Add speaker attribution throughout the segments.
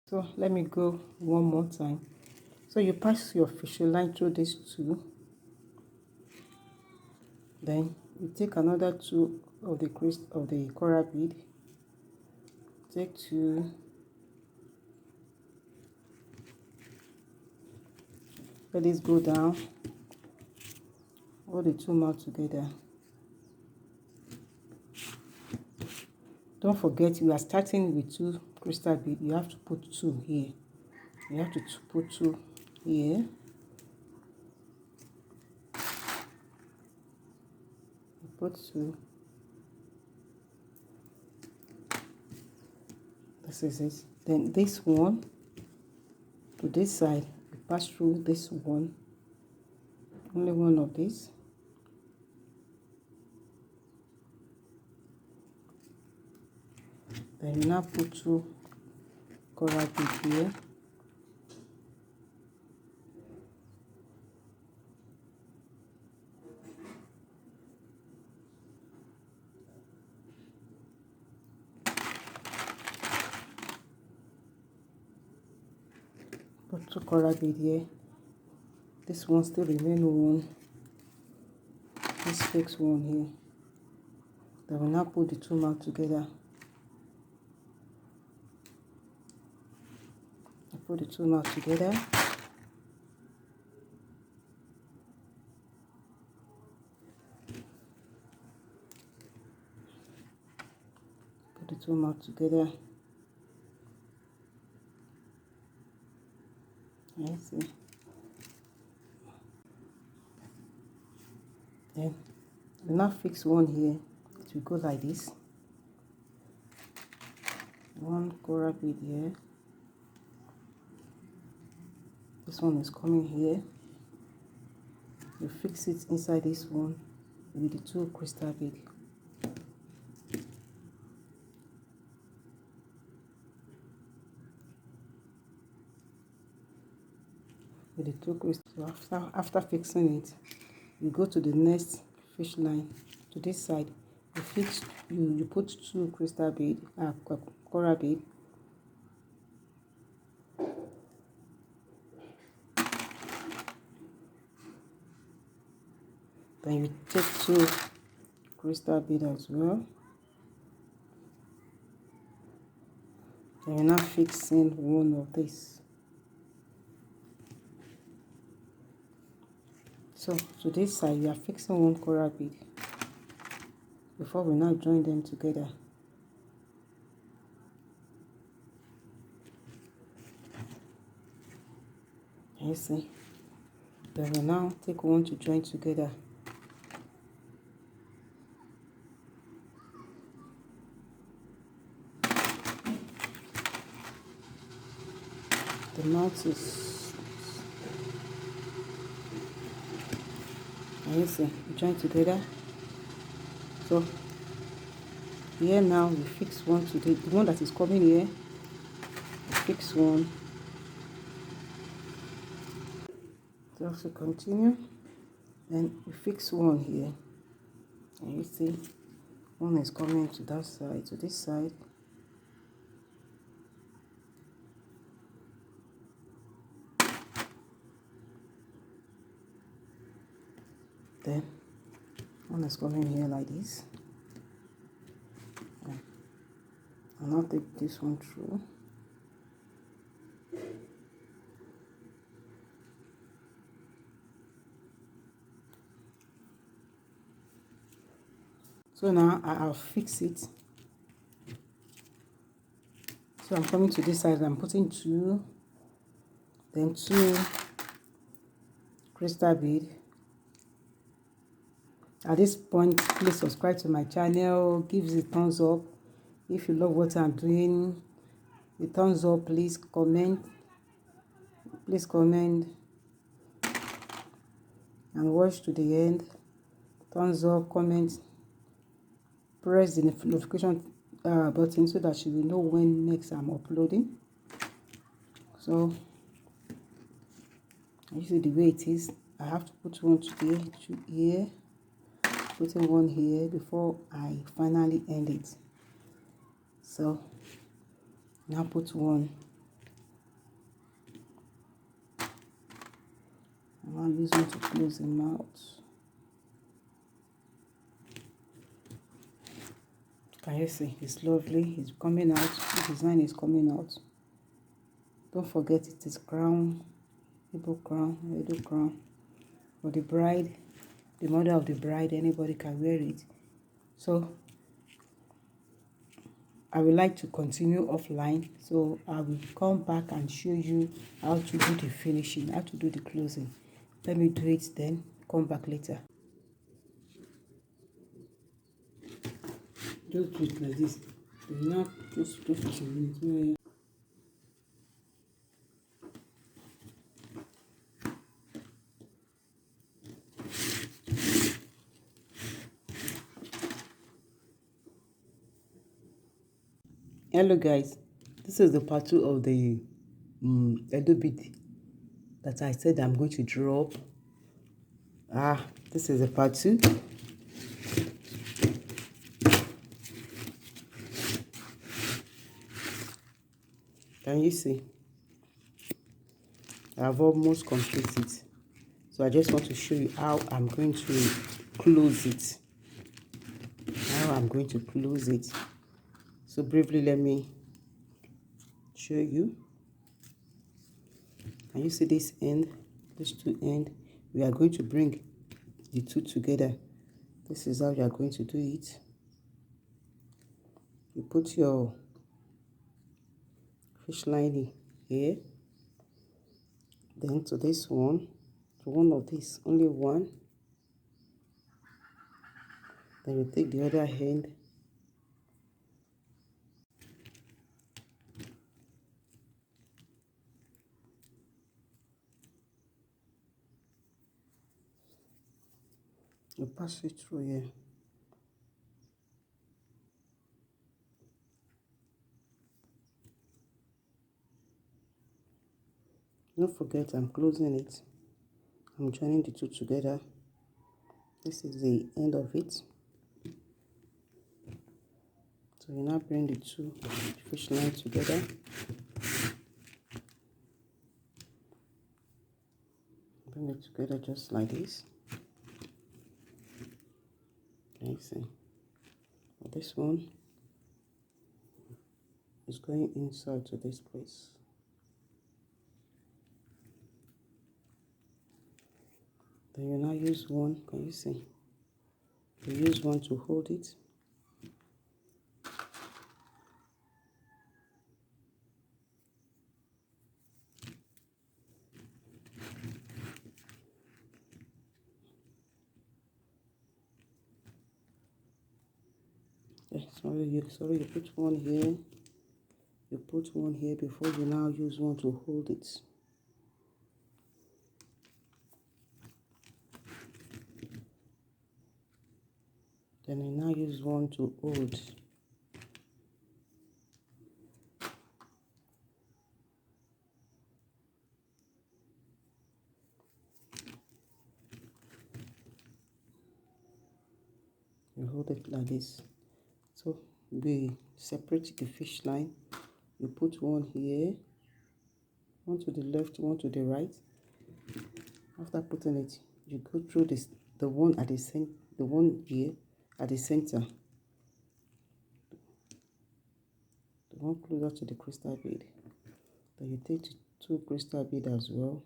Speaker 1: So let me go one more time. So you pass your fishing line through these two, then you take another two of the coral bead, take two, let this go down, hold the two mouth together. Don't forget, you are starting with 2 crystal beads. You have to put 2 here. You have to put 2 here. You put 2. This is it. Then this one to this side, you pass through this one. Only one of these. Then you now put 2 coral beads here. Put 2 coral beads here. This one still remain one. This fixed one here. Then we now put the 2 mouth together. I put the 2 mouth together. Put the 2 mouth together. You see. Then we now fix one here. It will go like this. 1 coral bead here. This one is coming here. You fix it inside this one with the 2 crystal beads. With the 2 crystals. After fixing it, you go to the next fish line to this side. You put 2 crystal bead, coral bead. Then you take 2 crystal bead as well. Then you're now fixing one of this. So to this side, you are fixing 1 coral bead before we now join them together. You see. Then we now take 1 to join together. The mouth is, you see, join together. So here now we fix 1 to the one that is coming here. We fix 1. Just to continue, then we fix 1 here. And you see, 1 is coming to that side, to this side. Then 1 is coming here like this. I'll now take this one through. So now I'll fix it. So I'm coming to this side, I'm putting 2, then 2 crystal bead. At this point, please subscribe to my channel, give it a thumbs up. If you love what I'm doing, a thumbs up, please comment. Please comment and watch to the end. Thumbs up, comment. Press the notification button so that you will know when next I'm uploading. So you see the way it is. I have to put 1 today, 2 here, putting 1 here before I finally end it. So now put 1 I'm now using to close the mouth. Can you see? It's lovely. It's coming out. The design is coming out. Don't forget it is crown, Edo crown. For the bride, the mother of the bride, anybody can wear it. So I would like to continue offline, so I will come back and show you how to do the finishing, how to do the closing. Let me do it then, come back later. Just do it like this. Now just for some minutes. Hello guys, this is the part 2 of the Edo bead that I said I'm going to drop. This is the part 2. Can you see? I've almost completed it. So I just want to show you how I'm going to close it. So briefly, let me show you. Can you see this end? These two ends? We are going to bring the two together. This is how you are going to do it. You put your fish line here. Then to this one, to one of these, only one. Then you take the other hand. You pass it through here. Don't forget, I'm closing it. I'm joining the two together. This is the end of it. So you now bring the two fish lines together. Bring it together just like this. Can you see? This one is going inside to this place. Then you now use one. Can you see? You use one to hold it. Sorry, you put one here. You put one here before you now use one to hold it. Then you now use one to hold. You hold it like this. So we separate the fish line. You put one here, one to the left, one to the right. After putting it, you go through this, the one at the center, the one here at the center, the one closer to the crystal bead. Then you take the two crystal bead as well.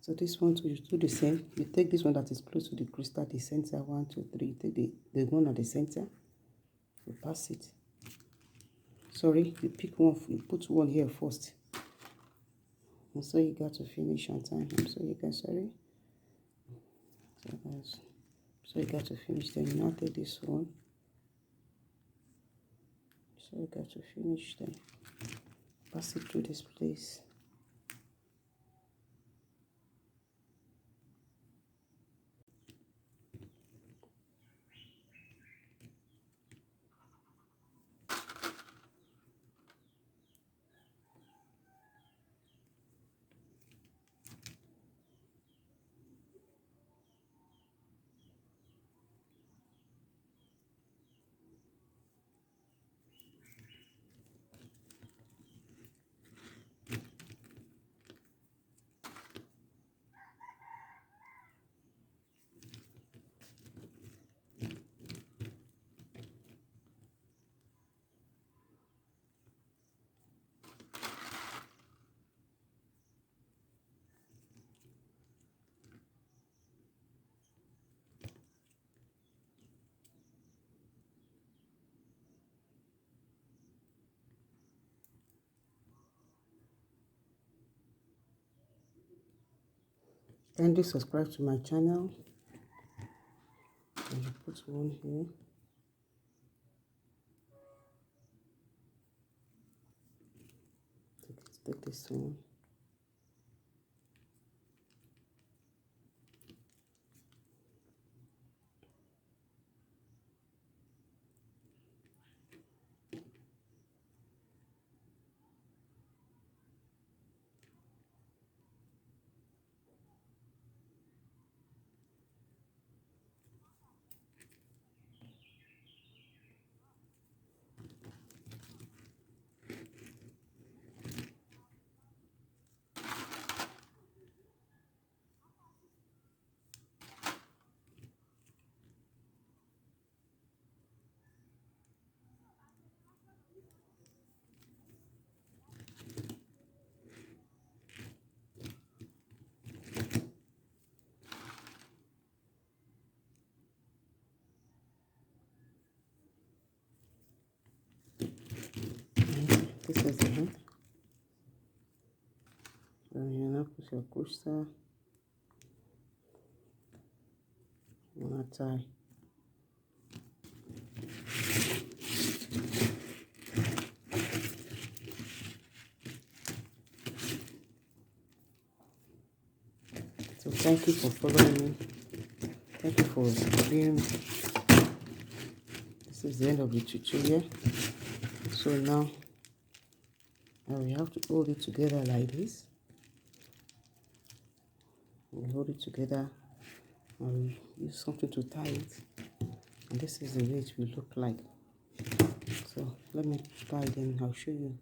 Speaker 1: So this one, you do the same. You take this one that is close to the crystal, the center, 1, 2, 3. You take the one at the center, you pass it. Sorry, you pick one, you put one here first. And so you got to finish on time. So you can, sorry. So you got to finish. Then you now take this one. So you got to finish. Then pass it through this place. Kindly subscribe to my channel. And you put one here. Take this one. This is the hand. Then you now put your crystal. You wanna tie. So thank you for following me. Thank you for being. This is the end of the tutorial. So now we have to hold it together like this. We hold it together and we use something to tie it. And this is the way it will look like. So let me tie it and I'll show you.